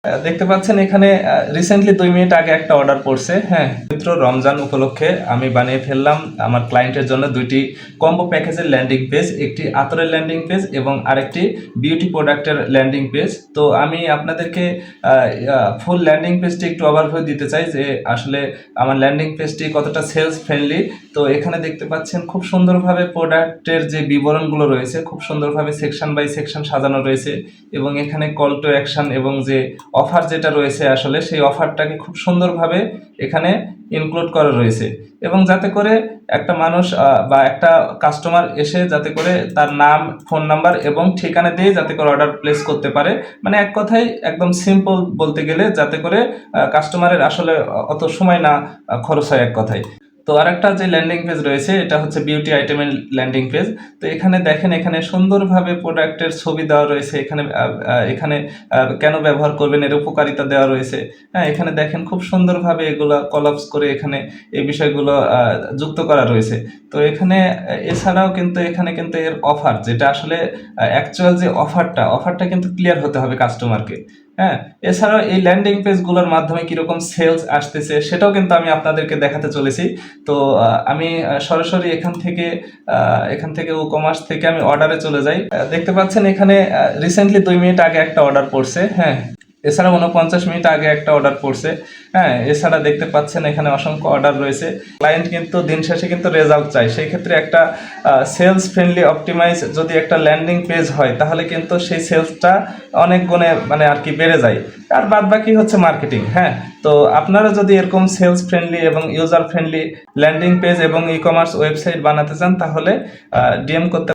দেখতে পাচ্ছেন এখানে রিসেন্টলি 2 মিনিট আগে একটা অর্ডার পড়ছে। হ্যাঁ, পবিত্র রমজান উপলক্ষে আমি বানিয়ে ফেললাম আমার ক্লায়েন্টের জন্য দুইটি কম্বো প্যাকেজের ল্যান্ডিং পেজ, একটি আতরের ল্যান্ডিং পেজ এবং আরেকটি বিউটি প্রোডাক্টের ল্যান্ডিং পেজ। তো আমি আপনাদেরকে ফুল ল্যান্ডিং পেজটি একটু ওভারভিউ দিতে চাই যে আসলে আমার ল্যান্ডিং পেজটি কতটা সেলস ফ্রেন্ডলি। তো এখানে দেখতে পাচ্ছেন খুব সুন্দরভাবে প্রোডাক্টের যে বিবরণগুলো রয়েছে খুব সুন্দরভাবে সেকশন বাই সেকশন সাজানো রয়েছে এবং এখানে কল টু অ্যাকশন এবং যে অফার যেটা রয়েছে আসলে সেই অফারটাকে খুব সুন্দরভাবে এখানে ইনক্লুড করা রয়েছে এবং যাতে করে একটা মানুষ বা একটা কাস্টমার এসে যাতে করে তার নাম, ফোন নাম্বার এবং ঠিকানা দিয়ে যাতে করে অর্ডার প্লেস করতে পারে। মানে এক কথায় একদম সিম্পল বলতে গেলে যাতে করে কাস্টমারের আসলে অত সময় না খরচ হয় এক কথায়। তো আরেকটা যে ল্যান্ডিং পেজ রয়েছে এটা হচ্ছে বিউটি আইটেমের ল্যান্ডিং পেজ। তো এখানে দেখেন এখানে সুন্দরভাবে প্রোডাক্টের ছবি দেওয়া রয়েছে, এখানে কেন ব্যবহার করবেন এর উপকারিতা দেওয়া রয়েছে। হ্যাঁ, এখানে দেখেন খুব সুন্দরভাবে এগুলো কলাপস করে এখানে এই বিষয়গুলো যুক্ত করা রয়েছে। তো এখানে এছাড়াও কিন্তু এখানে কিন্তু এর অফার যেটা আসলে অ্যাকচুয়াল যে অফারটা কিন্তু ক্লিয়ার হতে হবে কাস্টমারকে। হ্যাঁ, এছাড়াও এই ল্যান্ডিং পেজগুলোর মাধ্যমে কিরকম সেলস আসতেছে সেটাও কিন্তু আমি আপনাদেরকে দেখাতে চলেছি। তো আমি সরাসরি এখান থেকে ই কমার্স থেকে আমি অর্ডারে চলে যাই। দেখতে পাচ্ছেন এখানে রিসেন্টলি 2 মিনিট আগে একটা অর্ডার পড়ছে। হ্যাঁ, এছাড়া 49 মিনিট আগে একটা অর্ডার পড়ছে। হ্যাঁ, এছাড়া দেখতে পাচ্ছেন এখানে অসংখ্য অর্ডার রয়েছে। ক্লায়েন্ট কিন্তু দিন শেষে কিন্তু রেজাল্ট চাই, সেই ক্ষেত্রে একটা সেলস ফ্রেন্ডলি অপটিমাইজ যদি একটা ল্যান্ডিং পেজ হয় তাহলে কিন্তু সেই সেলসটা অনেক গুণে মানে আর কি বেড়ে যায়। আর বাদ বাকি হচ্ছে মার্কেটিং। হ্যাঁ, তো আপনারা যদি এরকম সেলস ফ্রেন্ডলি এবং ইউজার ফ্রেন্ডলি ল্যান্ডিং পেজ এবং ই কমার্স ওয়েবসাইট বানাতে চান তাহলে ডিএম করতে